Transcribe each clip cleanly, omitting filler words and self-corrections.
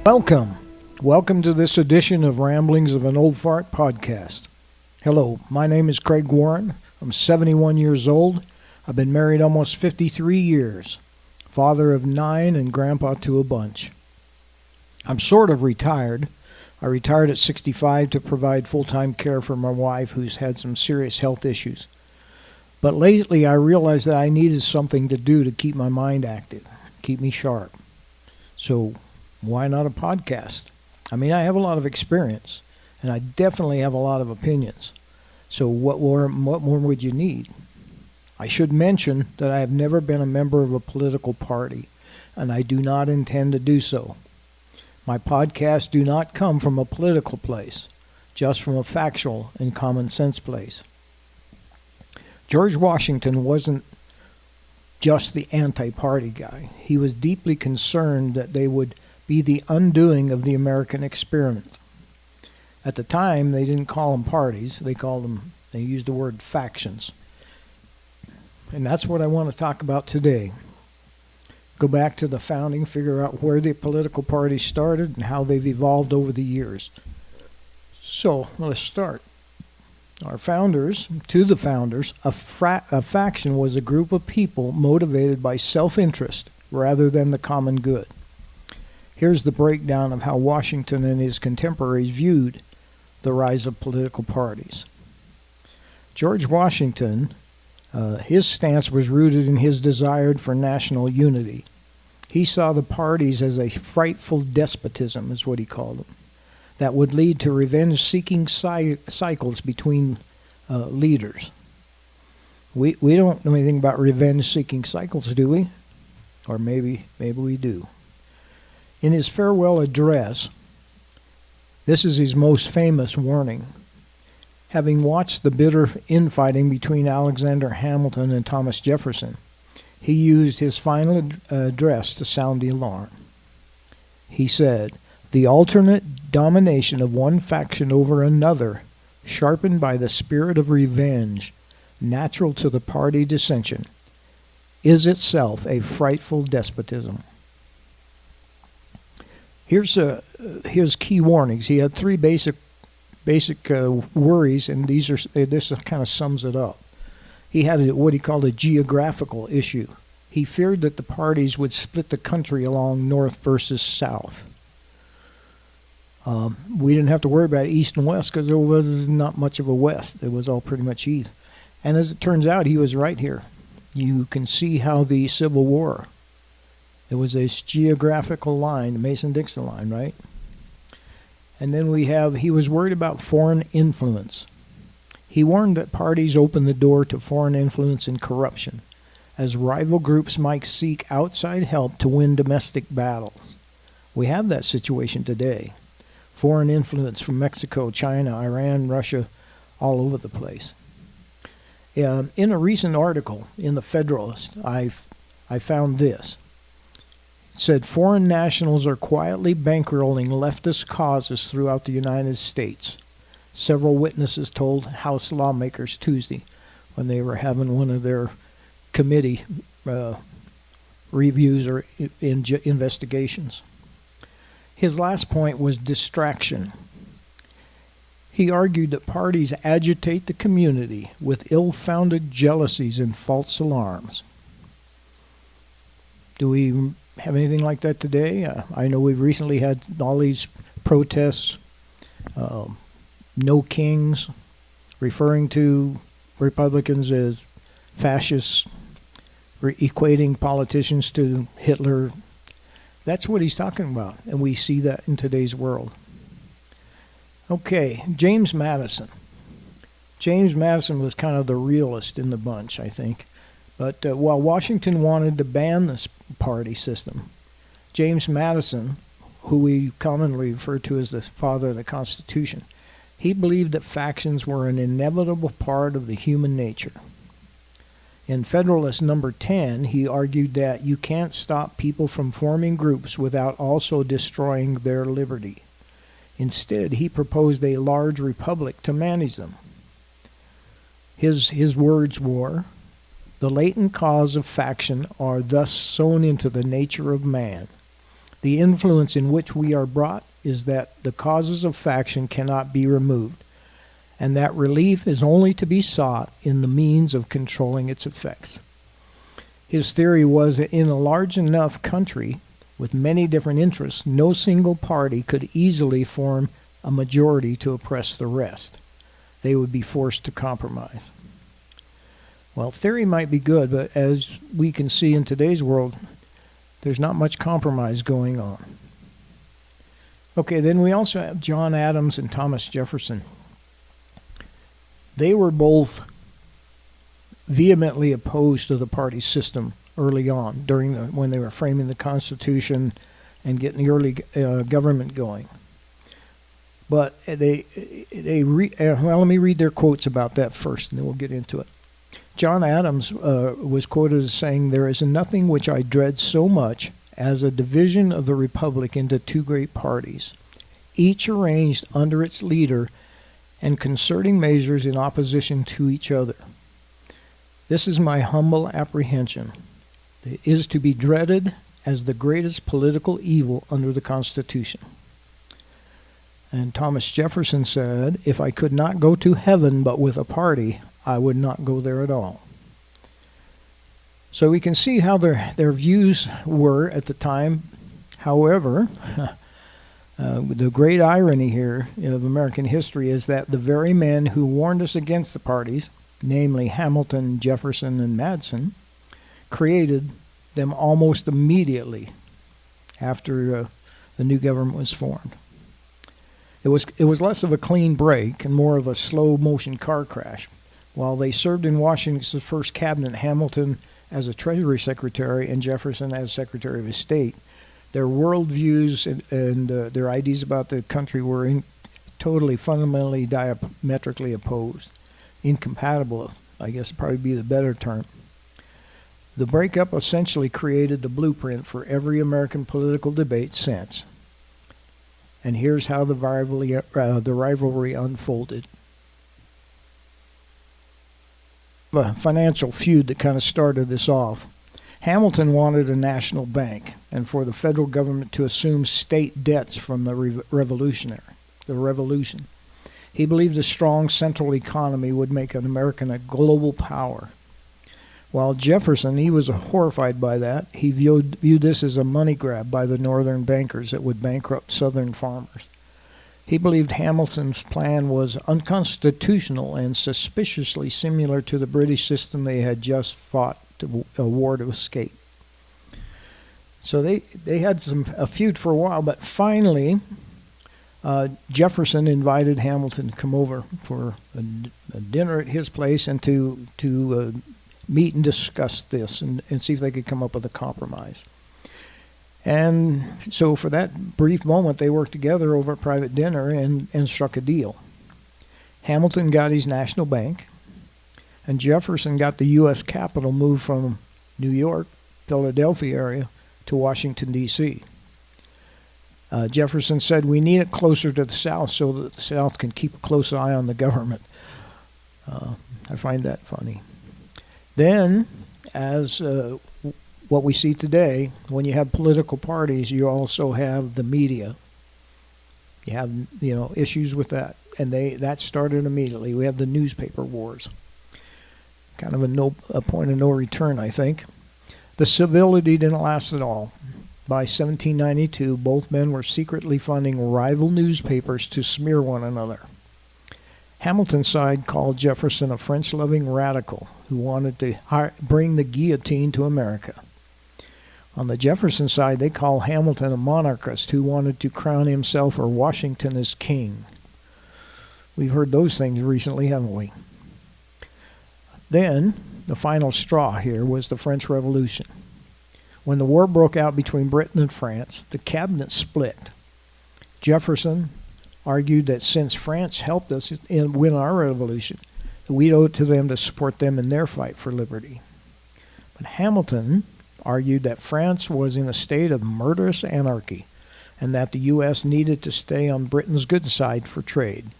Welcome to this edition of Ramblings of an Old Fart podcast. Hello, my name is Craig Warren. I'm 71 years old. I've been married almost 53 years, father of 9 and grandpa to a bunch. I'm sort of retired. I retired at 65 to provide full-time care for my wife who's had some serious health issues. But lately I realized that I needed something to do to keep my mind active, keep me sharp. So why not a podcast? I mean, I have a lot of experience, and I definitely have a lot of opinions. So what more would you need? I should mention that I have never been a member of a political party, and I do not intend to do so. My podcasts do not come from a political place, just from a factual and common sense place. George Washington wasn't just the anti-party guy. He was deeply concerned that they would be the undoing of the American experiment. At the time, they didn't call them parties. They used the word factions. And that's what I want to talk about today. Go back to the founding, figure out where the political parties started and how they've evolved over the years. So, let's start. A faction was a group of people motivated by self-interest rather than the common good. Here's the breakdown of how Washington and his contemporaries viewed the rise of political parties. George Washington, his stance was rooted in his desire for national unity. He saw the parties as a frightful despotism, is what he called them, that would lead to revenge-seeking cycles between leaders. We don't know anything about revenge-seeking cycles, do we? Or maybe we do. In his farewell address, this is his most famous warning. Having watched the bitter infighting between Alexander Hamilton and Thomas Jefferson, he used his final address to sound the alarm. He said, "The alternate domination of one faction over another, sharpened by the spirit of revenge, natural to the party dissension, is itself a frightful despotism." Here's his key warnings. He had 3 basic worries, and this kind of sums it up. He had what he called a geographical issue. He feared that the parties would split the country along north versus south. We didn't have to worry about east and west because there was not much of a west. It was all pretty much east. And as it turns out, he was right here. You can see how the Civil War, there was this geographical line, the Mason-Dixon line, right? And then he was worried about foreign influence. He warned that parties open the door to foreign influence and corruption, as rival groups might seek outside help to win domestic battles. We have that situation today. Foreign influence from Mexico, China, Iran, Russia, all over the place. In a recent article in the Federalist, I found this. It said, foreign nationals are quietly bankrolling leftist causes throughout the United States. Several witnesses told House lawmakers Tuesday when they were having one of their committee reviews or investigations. His last point was distraction. He argued that parties agitate the community with ill-founded jealousies and false alarms. Do we have anything like that today? I know we've recently had all these protests, no kings, referring to Republicans as fascists, equating politicians to Hitler. That's what he's talking about, and we see that in today's world. Okay, James Madison. James Madison was kind of the realist in the bunch, I think. But while Washington wanted to ban this party system, James Madison, who we commonly refer to as the father of the Constitution, he believed that factions were an inevitable part of the human nature. In Federalist number 10, he argued that you can't stop people from forming groups without also destroying their liberty. Instead, he proposed a large republic to manage them. His words were, "The latent cause of faction are thus sown into the nature of man. The influence in which we are brought is that the causes of faction cannot be removed, and that relief is only to be sought in the means of controlling its effects. His theory was that in a large enough country with many different interests, no single party could easily form a majority to oppress the rest. They would be forced to compromise. Well, theory might be good, but as we can see in today's world, there's not much compromise going on. Okay, then we also have John Adams and Thomas Jefferson. They were both vehemently opposed to the party system early on, when they were framing the Constitution and getting the early government going. But let me read their quotes about that first, and then we'll get into it. John Adams was quoted as saying, "There is nothing which I dread so much as a division of the republic into two great parties, each arranged under its leader and concerting measures in opposition to each other. This is my humble apprehension. It is to be dreaded as the greatest political evil under the Constitution." And Thomas Jefferson said, "If I could not go to heaven but with a party, I would not go there at all." So we can see how their views were at the time. However, the great irony here of American history is that the very men who warned us against the parties, namely Hamilton, Jefferson, and Madison, created them almost immediately after the new government was formed. It was less of a clean break and more of a slow-motion car crash. While they served in Washington's first cabinet, Hamilton as a Treasury Secretary and Jefferson as Secretary of State, their worldviews and their ideas about the country were totally, fundamentally, diametrically opposed. Incompatible, I guess would probably be the better term. The breakup essentially created the blueprint for every American political debate since. And here's how the rivalry unfolded. A financial feud that kind of started this off. Hamilton wanted a national bank and for the federal government to assume state debts from the revolution. He believed a strong central economy would make an American a global power. While Jefferson, he was horrified by that. He viewed this as a money grab by the northern bankers that would bankrupt southern farmers. He believed Hamilton's plan was unconstitutional and suspiciously similar to the British system they had just fought a war to escape. So they had a feud for a while, but finally Jefferson invited Hamilton to come over for a dinner at his place and to meet and discuss this and see if they could come up with a compromise. And so for that brief moment, they worked together over a private dinner and struck a deal. Hamilton got his national bank, and Jefferson got the U.S. Capitol moved from New York, Philadelphia area to Washington, D.C. Jefferson said, "We need it closer to the South so that the South can keep a close eye on the government." I find that funny. Then, as what we see today, when you have political parties, you also have the media. You have, issues with that, and that started immediately. We have the newspaper wars. Kind of a point of no return, I think. The civility didn't last at all. By 1792, both men were secretly funding rival newspapers to smear one another. Hamilton's side called Jefferson a French-loving radical who wanted to bring the guillotine to America. On the Jefferson side, they call Hamilton a monarchist who wanted to crown himself or Washington as king. We've heard those things recently, haven't we? Then, the final straw here was the French Revolution. When the war broke out between Britain and France, the cabinet split. Jefferson argued that since France helped us win our revolution, we owed it to them to support them in their fight for liberty. But Hamilton argued that France was in a state of murderous anarchy and that the U.S. needed to stay on Britain's good side for trade.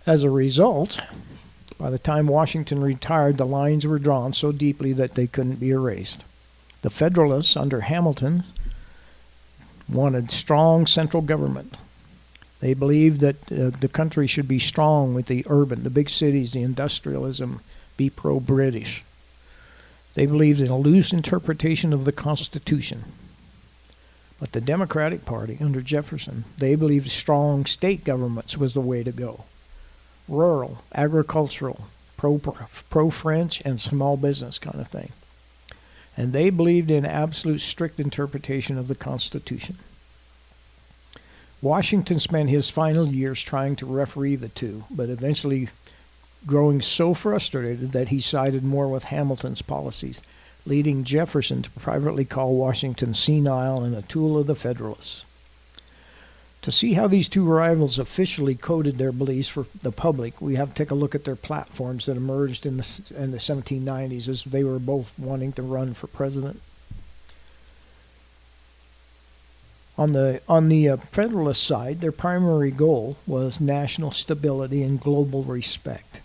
As a result, by the time Washington retired, the lines were drawn so deeply that they couldn't be erased. The Federalists under Hamilton wanted strong central government. They believed that the country should be strong with the big cities, the industrialism, be pro-British. They believed in a loose interpretation of the Constitution. But the Democratic Party, under Jefferson, they believed strong state governments was the way to go. Rural, agricultural, pro-French, and small business kind of thing. And they believed in absolute strict interpretation of the Constitution. Washington spent his final years trying to referee the two, but eventually growing so frustrated that he sided more with Hamilton's policies, leading Jefferson to privately call Washington senile and a tool of the Federalists. To see how these two rivals officially coded their beliefs for the public, we have to take a look at their platforms that emerged in the 1790s as they were both wanting to run for president. On the Federalist side, their primary goal was national stability and global respect.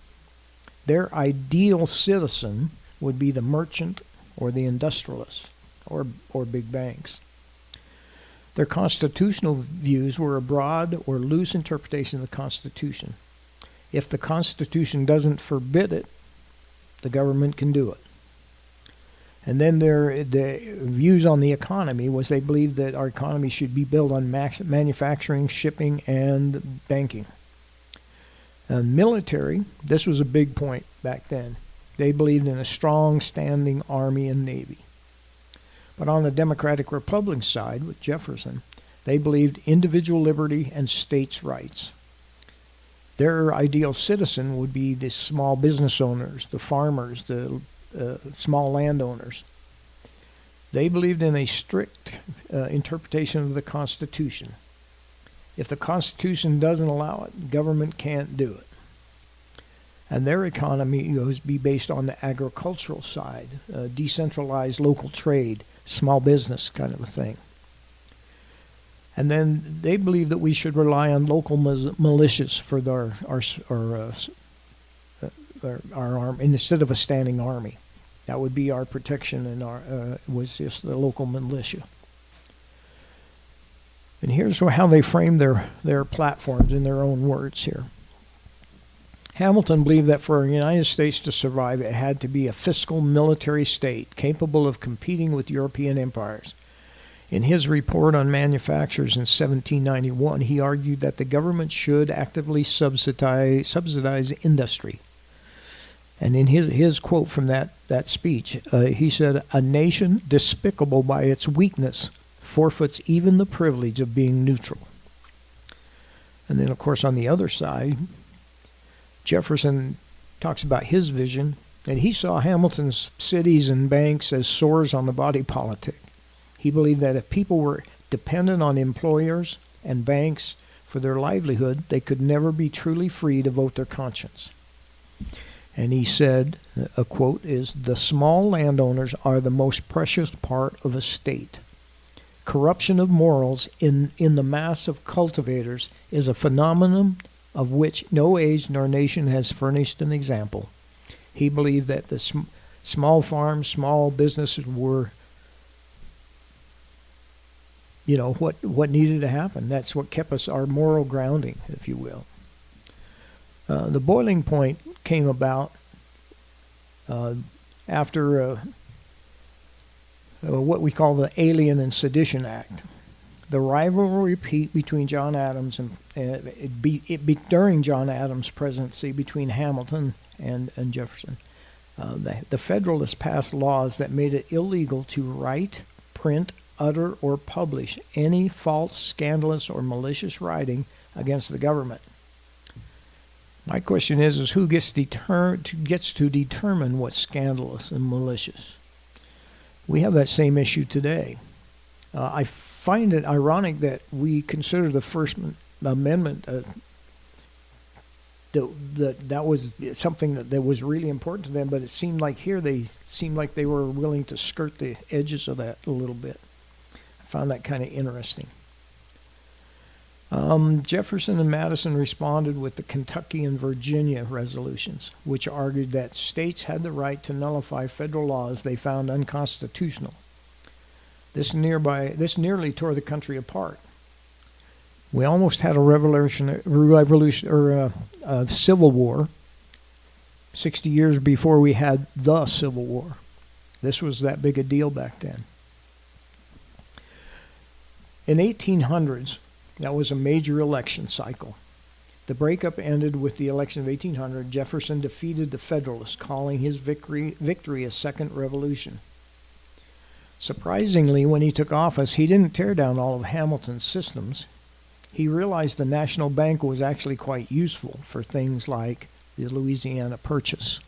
Their ideal citizen would be the merchant or the industrialist or big banks. Their constitutional views were a broad or loose interpretation of the Constitution. If the Constitution doesn't forbid it, the government can do it. And then their views on the economy was they believed that our economy should be built on manufacturing, shipping, and banking. And military, this was a big point back then. They believed in a strong standing army and navy. But on the Democratic Republican side, with Jefferson, they believed individual liberty and states' rights. Their ideal citizen would be the small business owners, the farmers, the small landowners. They believed in a strict interpretation of the Constitution. If the Constitution doesn't allow it, government can't do it. And their economy would be based on the agricultural side, decentralized local trade, small business kind of a thing. And then they believed that we should rely on local militias for our army instead of a standing army. That would be our protection, and was just the local militia. And here's how they framed their platforms in their own words here. Hamilton believed that for the United States to survive, it had to be a fiscal military state capable of competing with European empires. In his report on manufactures in 1791, he argued that the government should actively subsidize industry. And in his quote from that speech, he said, "A nation despicable by its weakness forfeits even the privilege of being neutral." And then, of course, on the other side, Jefferson talks about his vision, and he saw Hamilton's cities and banks as sores on the body politic. He believed that if people were dependent on employers and banks for their livelihood, they could never be truly free to vote their conscience. And he said, a quote is, "The small landowners are the most precious part of a state. Corruption of morals in the mass of cultivators is a phenomenon of which no age nor nation has furnished an example." He believed that the small farms, small businesses were, what needed to happen. That's what kept us our moral grounding, if you will. The boiling point came about after what we call the Alien and Sedition Act. The rivalry between John Adams during John Adams' presidency between Hamilton and Jefferson. The Federalists passed laws that made it illegal to write, print, utter, or publish any false, scandalous, or malicious writing against the government. My question is who gets to determine what's scandalous and malicious? We have that same issue today. I find it ironic that we consider the First Amendment that was something that was really important to them, but it seemed like here they were willing to skirt the edges of that a little bit. I found that kind of interesting. Jefferson and Madison responded with the Kentucky and Virginia resolutions, which argued that states had the right to nullify federal laws they found unconstitutional. This nearly tore the country apart. We almost had a civil war 60 years before we had the Civil War. This was that big a deal back then. In 1800s, that was a major election cycle. The breakup ended with the election of 1800. Jefferson defeated the Federalists, calling his victory a second revolution. Surprisingly, when he took office, he didn't tear down all of Hamilton's systems. He realized the national bank was actually quite useful for things like the Louisiana Purchase.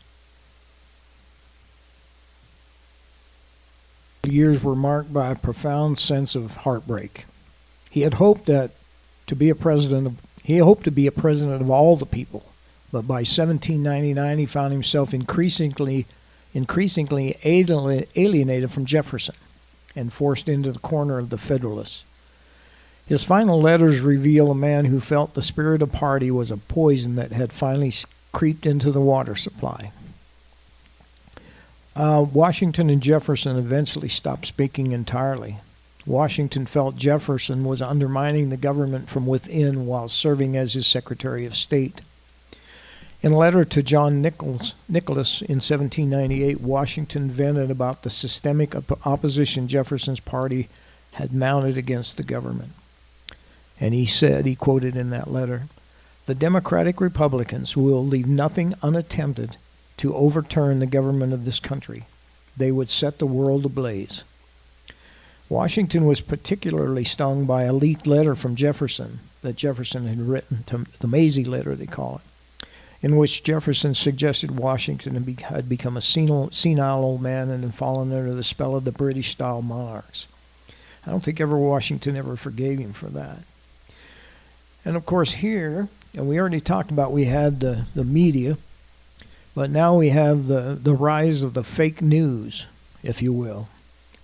The years were marked by a profound sense of heartbreak. He had hoped to be a president of all the people, but by 1799 he found himself increasingly alienated from Jefferson and forced into the corner of the Federalists. His final letters reveal a man who felt the spirit of party was a poison that had finally creeped into the water supply. Washington and Jefferson eventually stopped speaking entirely. Washington felt Jefferson was undermining the government from within while serving as his Secretary of State. In a letter to John Nicholas in 1798, Washington vented about the systemic opposition Jefferson's party had mounted against the government. And he said, he quoted in that letter, "The Democratic Republicans will leave nothing unattempted to overturn the government of this country. They would set the world ablaze." Washington was particularly stung by a leaked letter from Jefferson that Jefferson had written, the Maisie letter they call it, in which Jefferson suggested Washington had become a senile old man and had fallen under the spell of the British-style monarchs. I don't think Washington ever forgave him for that. And of course here, and we already talked about, we had the media, but now we have the rise of the fake news, if you will.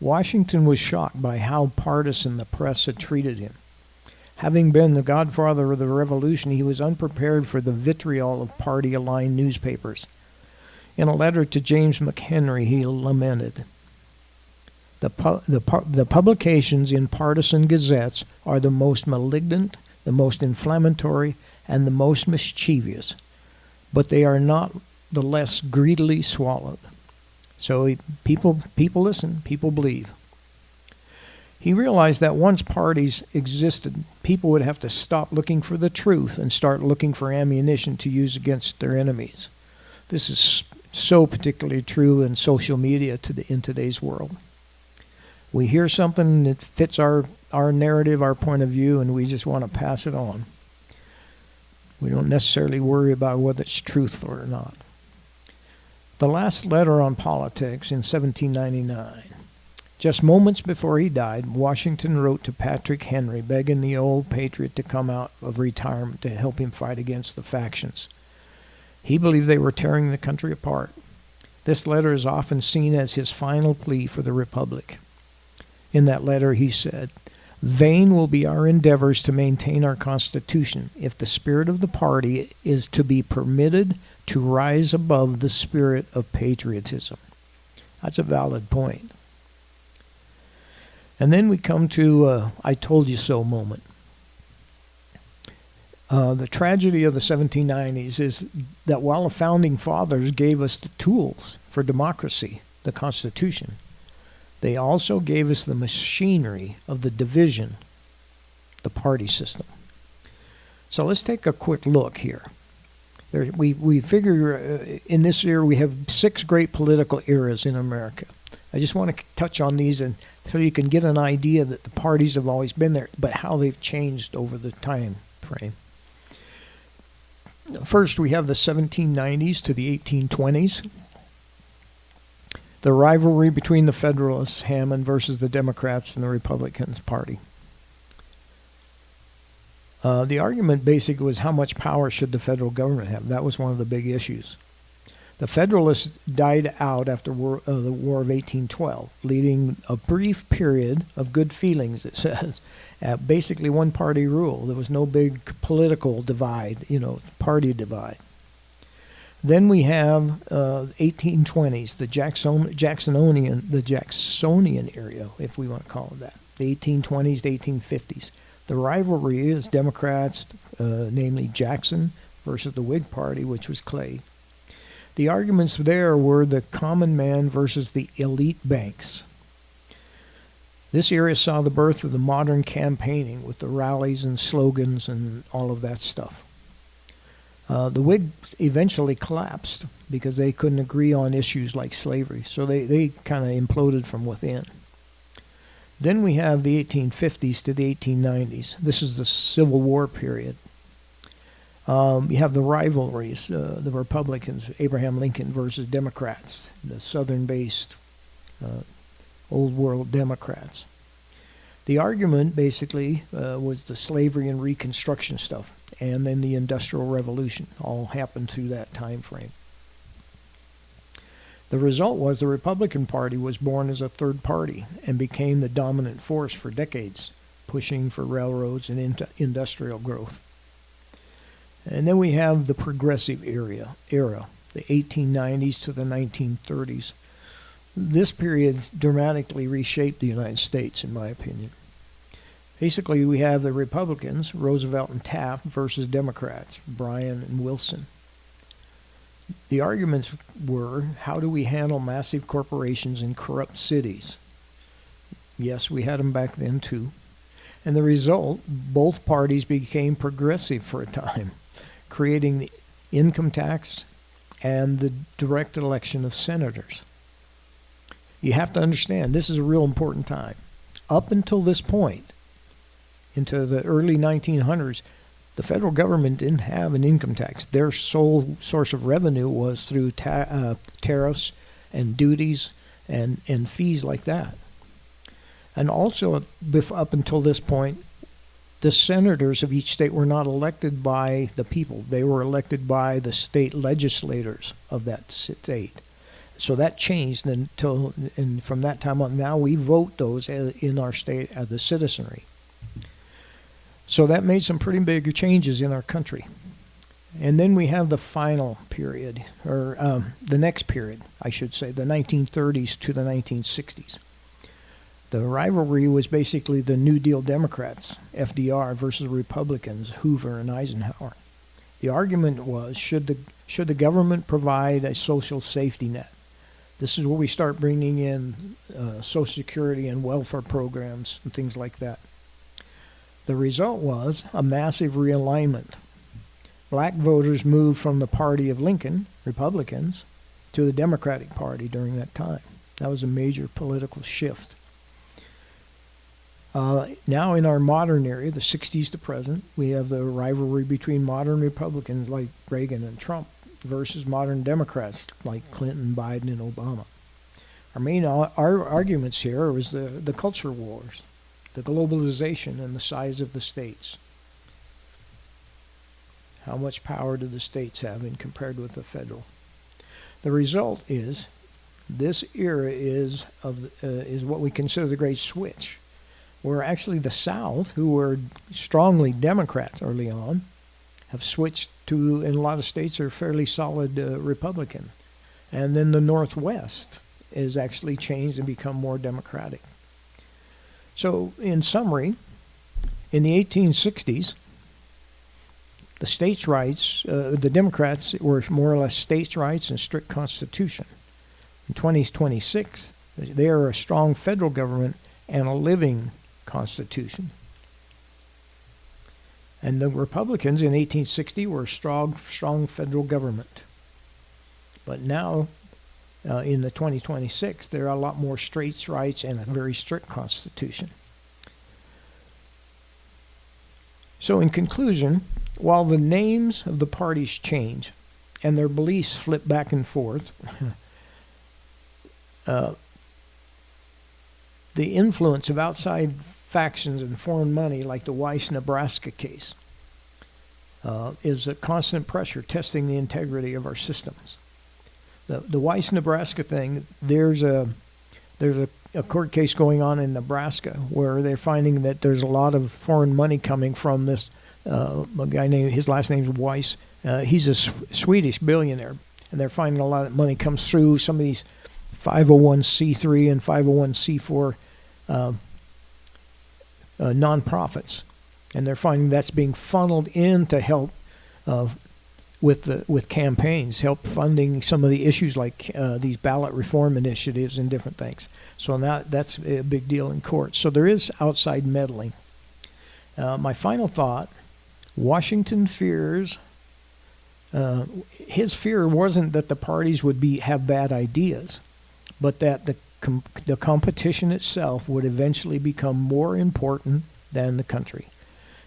Washington was shocked by how partisan the press had treated him. Having been the godfather of the Revolution, he was unprepared for the vitriol of party-aligned newspapers. In a letter to James McHenry, he lamented, The publications in partisan gazettes are the most malignant, the most inflammatory, and the most mischievous, but they are not the less greedily swallowed. So people listen, people believe. He realized that once parties existed, people would have to stop looking for the truth and start looking for ammunition to use against their enemies. This is so particularly true in social media in today's world. We hear something that fits our narrative, our point of view, and we just want to pass it on. We don't necessarily worry about whether it's truthful or not. The last letter on politics in 1799. Just moments before he died, Washington wrote to Patrick Henry, begging the old patriot to come out of retirement to help him fight against the factions. He believed they were tearing the country apart. This letter is often seen as his final plea for the Republic. In that letter he said, "Vain will be our endeavors to maintain our Constitution if the spirit of the party is to be permitted to rise above the spirit of patriotism." That's a valid point. And then we come to I told you so moment. The tragedy of the 1790s is that while the Founding Fathers gave us the tools for democracy, the Constitution, they also gave us the machinery of the division, the party system. So let's take a quick look here. We figure in this era we have 6 great political eras in America. I just want to touch on these and so you can get an idea that the parties have always been there, but how they've changed over the time frame. First, we have the 1790s to the 1820s. The rivalry between the Federalists, Hammond, versus the Democrats and the Republicans Party. The argument basically was how much power should the federal government have. That was one of the big issues. The Federalists died out after the War of 1812, leading a brief period of good feelings, it says, at basically one-party rule. There was no big political divide, party divide. Then we have 1820s, the Jacksonian area, if we want to call it that. The 1820s to 1850s. The rivalry is Democrats, namely Jackson, versus the Whig Party, which was Clay. The arguments there were the common man versus the elite banks. This era saw the birth of the modern campaigning with the rallies and slogans and all of that stuff. The Whigs eventually collapsed because they couldn't agree on issues like slavery, so they kind of imploded from within. Then we have the 1850s to the 1890s. This is the Civil War period. You have the rivalries, the Republicans, Abraham Lincoln versus Democrats, the Southern-based Old World Democrats. The argument basically was the slavery and Reconstruction stuff, and then the Industrial Revolution all happened through that time frame. The result was the Republican Party was born as a third party and became the dominant force for decades, pushing for railroads and industrial growth. And then we have the Progressive era, the 1890s to the 1930s. This period dramatically reshaped the United States, in my opinion. Basically, we have the Republicans, Roosevelt and Taft, versus Democrats, Bryan and Wilson. The arguments were, how do we handle massive corporations in corrupt cities? Yes, we had them back then too. And the result, both parties became progressive for a time, creating the income tax and the direct election of senators. You have to understand, this is a real important time. Up until this point, into the early 1900s, the federal government didn't have an income tax. Their sole source of revenue was through tariffs and duties and fees like that. And also, up until this point, the senators of each state were not elected by the people. They were elected by the state legislators of that state. So that changed until, and from that time on, now we vote those in our state as the citizenry. So that made some pretty big changes in our country. And then we have the final period, or the next period, I should say, the 1930s to the 1960s. The rivalry was basically the New Deal Democrats, FDR, versus the Republicans, Hoover and Eisenhower. The argument was, should the government provide a social safety net? This is where we start bringing in Social Security and welfare programs and things like that. The result was a massive realignment. Black voters moved from the party of Lincoln, Republicans, to the Democratic Party during that time. That was a major political shift. Now in our modern era, the 60s to present, we have the rivalry between modern Republicans like Reagan and Trump versus modern Democrats like Clinton, Biden, and Obama. Our main arguments here was the culture wars, the globalization, and the size of the states. How much power do the states have in compared with the federal? The result is this era is what we consider the Great Switch, where actually the South, who were strongly Democrats early on, have switched to, in a lot of states, are fairly solid Republican. And then the Northwest is actually changed and become more Democratic. So, in summary, in the 1860s, the states' rights, the Democrats were more or less states' rights and strict constitution. In 2026, they are a strong federal government and a living constitution. And the Republicans in 1860 were a strong federal government. But now, in the 2026, there are a lot more states' rights and a very strict constitution. So in conclusion, while the names of the parties change and their beliefs flip back and forth, the influence of outside factions and foreign money, like the Weiss, Nebraska case, is a constant pressure testing the integrity of our systems. The Weiss, Nebraska thing, there's a court case going on in Nebraska where they're finding that there's a lot of foreign money coming from this a guy named, his last name's Weiss. He's a Swedish billionaire, and they're finding a lot of money comes through some of these 501c3 and 501c4 nonprofits, and they're finding that's being funneled in to help with campaigns, help funding some of the issues like these ballot reform initiatives and different things. So now that's a big deal in court. So there is outside meddling. My final thought: Washington fears. His fear wasn't that the parties would have bad ideas, but that the competition itself would eventually become more important than the country.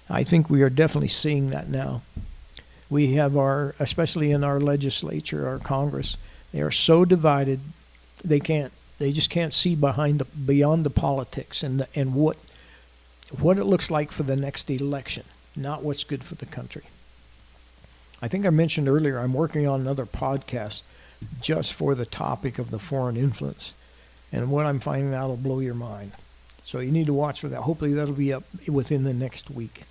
I think we are definitely seeing that now. We have especially in our legislature, our Congress, they are so divided, they just can't see beyond the politics and what it looks like for the next election, not what's good for the country. I think I mentioned earlier, I'm working on another podcast just for the topic of the foreign influence. And what I'm finding out will blow your mind. So you need to watch for that. Hopefully that'll be up within the next week.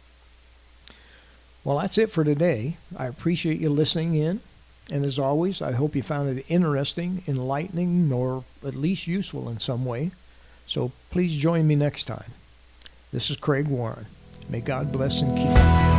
Well, that's it for today. I appreciate you listening in. And as always, I hope you found it interesting, enlightening, or at least useful in some way. So please join me next time. This is Craig Warren. May God bless and keep you.